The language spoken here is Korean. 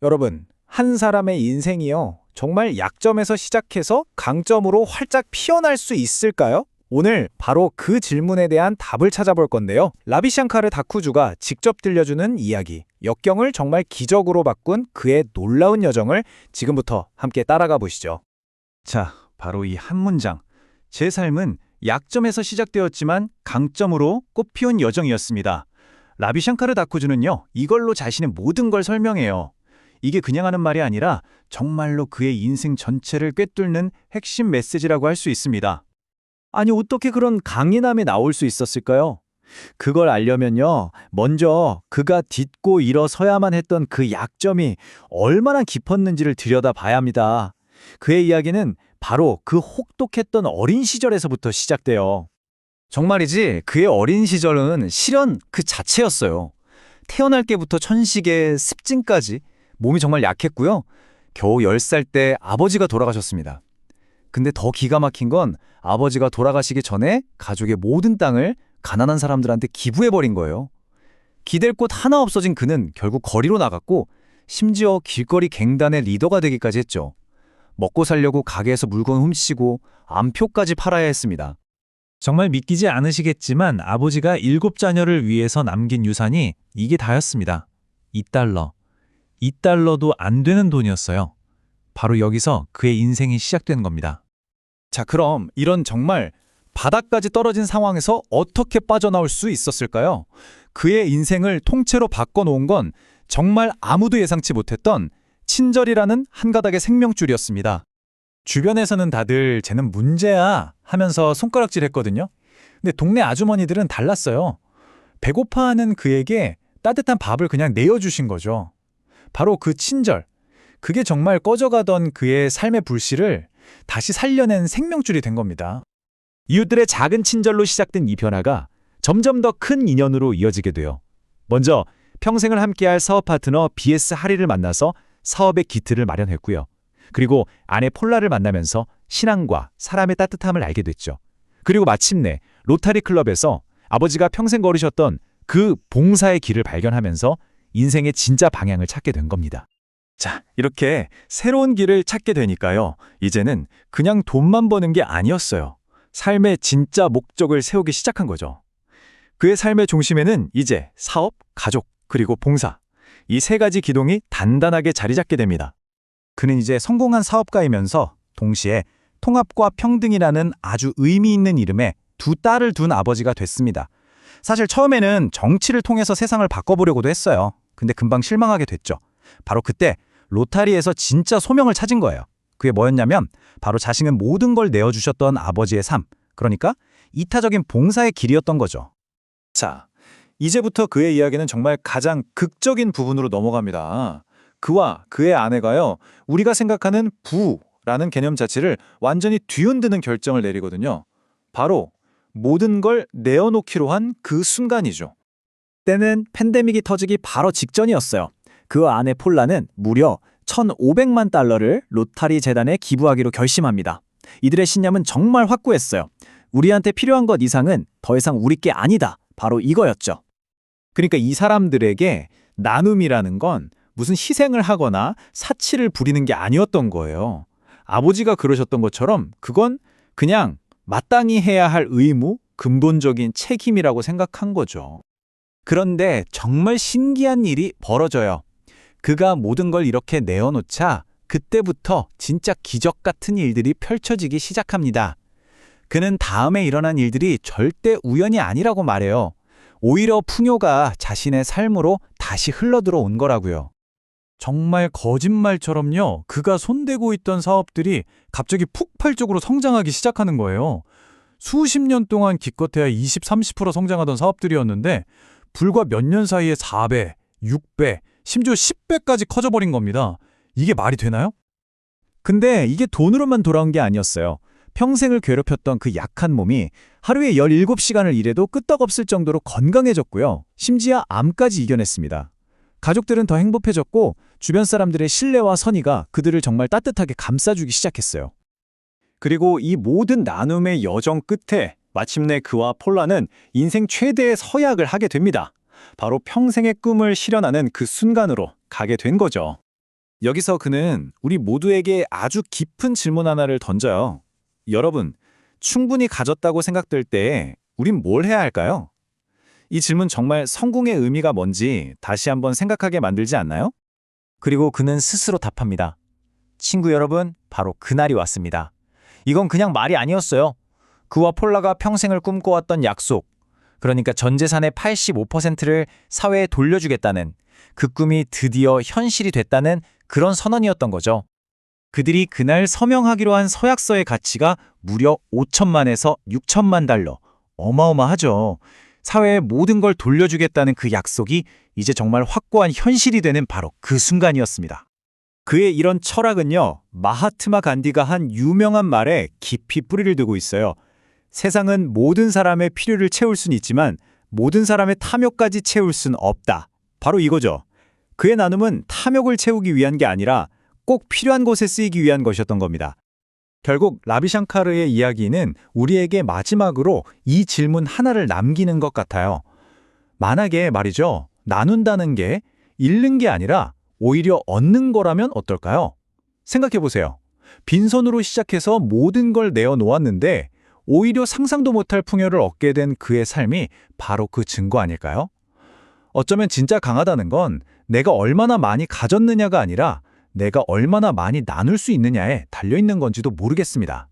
여러분, 한 사람의 인생이요. 정말 약점에서 시작해서 강점으로 활짝 피어날 수 있을까요? 오늘 바로 그 질문에 대한 답을 찾아볼 건데요. 라비샹카르 다쿠주가 직접 들려주는 이야기, 역경을 정말 기적으로 바꾼 그의 놀라운 여정을 지금부터 함께 따라가 보시죠. 자, 바로 이 한 문장. 제 삶은 약점에서 시작되었지만 강점으로 꽃피운 여정이었습니다. 라비샹카르 다쿠주는요, 이걸로 자신의 모든 걸 설명해요. 이게 그냥 하는 말이 아니라 정말로 그의 인생 전체를 꿰뚫는 핵심 메시지라고 할 수 있습니다. 아니, 어떻게 그런 강인함이 나올 수 있었을까요? 그걸 알려면요, 먼저 그가 딛고 일어서야만 했던 그 약점이 얼마나 깊었는지를 들여다봐야 합니다. 그의 이야기는 바로 그 혹독했던 어린 시절에서부터 시작돼요. 정말이지, 그의 어린 시절은 실현 그 자체였어요. 태어날 때부터 천식에 습진까지 몸이 정말 약했고요. 겨우 10살 때 아버지가 돌아가셨습니다. 근데 더 기가 막힌 건 아버지가 돌아가시기 전에 가족의 모든 땅을 가난한 사람들한테 기부해버린 거예요. 기댈 곳 하나 없어진 그는 결국 거리로 나갔고, 심지어 길거리 갱단의 리더가 되기까지 했죠. 먹고 살려고 가게에서 물건 훔치고 암표까지 팔아야 했습니다. 정말 믿기지 않으시겠지만 아버지가 7자녀를 위해서 남긴 유산이 이게 다였습니다. 2달러. 2달러도 안 되는 돈이었어요. 바로 여기서 그의 인생이 시작된 겁니다. 자, 그럼 이런 정말 바닥까지 떨어진 상황에서 어떻게 빠져나올 수 있었을까요? 그의 인생을 통째로 바꿔놓은 건 정말 아무도 예상치 못했던 친절이라는 한 가닥의 생명줄이었습니다. 주변에서는 다들 쟤는 문제야 하면서 손가락질했거든요. 근데 동네 아주머니들은 달랐어요. 배고파하는 그에게 따뜻한 밥을 그냥 내어주신 거죠. 바로 그 친절, 그게 정말 꺼져가던 그의 삶의 불씨를 다시 살려낸 생명줄이 된 겁니다. 이웃들의 작은 친절로 시작된 이 변화가 점점 더 큰 인연으로 이어지게 돼요. 먼저 평생을 함께할 사업 파트너 BS 하리를 만나서 사업의 기틀을 마련했고요. 그리고 아내 폴라를 만나면서 신앙과 사람의 따뜻함을 알게 됐죠. 그리고 마침내 로타리 클럽에서 아버지가 평생 걸으셨던 그 봉사의 길을 발견하면서 인생의 진짜 방향을 찾게 된 겁니다. 자, 이렇게 새로운 길을 찾게 되니까요. 이제는 그냥 돈만 버는 게 아니었어요. 삶의 진짜 목적을 세우기 시작한 거죠. 그의 삶의 중심에는 이제 사업, 가족, 그리고 봉사. 이 세 가지 기둥이 단단하게 자리 잡게 됩니다. 그는 이제 성공한 사업가이면서 동시에 통합과 평등이라는 아주 의미 있는 이름에 두 딸을 둔 아버지가 됐습니다. 사실 처음에는 정치를 통해서 세상을 바꿔보려고도 했어요. 근데 금방 실망하게 됐죠. 바로 그때 로타리에서 진짜 소명을 찾은 거예요. 그게 뭐였냐면 바로 자신은 모든 걸 내어주셨던 아버지의 삶, 그러니까 이타적인 봉사의 길이었던 거죠. 자, 이제부터 그의 이야기는 정말 가장 극적인 부분으로 넘어갑니다. 그와 그의 아내가요, 우리가 생각하는 부라는 개념 자체를 완전히 뒤흔드는 결정을 내리거든요. 바로 모든 걸 내어놓기로 한 그 순간이죠. 때는 팬데믹이 터지기 바로 직전이었어요. 그 아내 폴라는 무려 1,500만 달러를 로타리 재단에 기부하기로 결심합니다. 이들의 신념은 정말 확고했어요. 우리한테 필요한 것 이상은 더 이상 우리 게 아니다. 바로 이거였죠. 그러니까 이 사람들에게 나눔이라는 건 무슨 희생을 하거나 사치를 부리는 게 아니었던 거예요. 아버지가 그러셨던 것처럼 그건 그냥 마땅히 해야 할 의무, 근본적인 책임이라고 생각한 거죠. 그런데 정말 신기한 일이 벌어져요. 그가 모든 걸 이렇게 내어놓자 그때부터 진짜 기적 같은 일들이 펼쳐지기 시작합니다. 그는 다음에 일어난 일들이 절대 우연이 아니라고 말해요. 오히려 풍요가 자신의 삶으로 다시 흘러들어온 거라고요. 정말 거짓말처럼요. 그가 손대고 있던 사업들이 갑자기 폭발적으로 성장하기 시작하는 거예요. 수십 년 동안 기껏해야 20, 30% 성장하던 사업들이었는데 불과 몇 년 사이에 4배, 6배, 심지어 10배까지 커져버린 겁니다. 이게 말이 되나요? 근데 이게 돈으로만 돌아온 게 아니었어요. 평생을 괴롭혔던 그 약한 몸이 하루에 17시간을 일해도 끄떡없을 정도로 건강해졌고요. 심지어 암까지 이겨냈습니다. 가족들은 더 행복해졌고 주변 사람들의 신뢰와 선의가 그들을 정말 따뜻하게 감싸주기 시작했어요. 그리고 이 모든 나눔의 여정 끝에 마침내 그와 폴라는 인생 최대의 서약을 하게 됩니다. 바로 평생의 꿈을 실현하는 그 순간으로 가게 된 거죠. 여기서 그는 우리 모두에게 아주 깊은 질문 하나를 던져요. 여러분, 충분히 가졌다고 생각될 때 우린 뭘 해야 할까요? 이 질문 정말 성공의 의미가 뭔지 다시 한번 생각하게 만들지 않나요? 그리고 그는 스스로 답합니다. 친구 여러분, 바로 그날이 왔습니다. 이건 그냥 말이 아니었어요. 그와 폴라가 평생을 꿈꿔왔던 약속, 그러니까 전 재산의 85%를 사회에 돌려주겠다는 그 꿈이 드디어 현실이 됐다는 그런 선언이었던 거죠. 그들이 그날 서명하기로 한 서약서의 가치가 무려 5천만에서 6천만 달러. 어마어마하죠. 사회에 모든 걸 돌려주겠다는 그 약속이 이제 정말 확고한 현실이 되는 바로 그 순간이었습니다. 그의 이런 철학은요, 마하트마 간디가 한 유명한 말에 깊이 뿌리를 두고 있어요. 세상은 모든 사람의 필요를 채울 순 있지만 모든 사람의 탐욕까지 채울 순 없다. 바로 이거죠. 그의 나눔은 탐욕을 채우기 위한 게 아니라 꼭 필요한 곳에 쓰이기 위한 것이었던 겁니다. 결국 라비샹카르의 이야기는 우리에게 마지막으로 이 질문 하나를 남기는 것 같아요. 만약에 말이죠, 나눈다는 게 잃는 게 아니라 오히려 얻는 거라면 어떨까요? 생각해 보세요. 빈손으로 시작해서 모든 걸 내어놓았는데 오히려 상상도 못할 풍요를 얻게 된 그의 삶이 바로 그 증거 아닐까요? 어쩌면 진짜 강하다는 건 내가 얼마나 많이 가졌느냐가 아니라 내가 얼마나 많이 나눌 수 있느냐에 달려있는 건지도 모르겠습니다.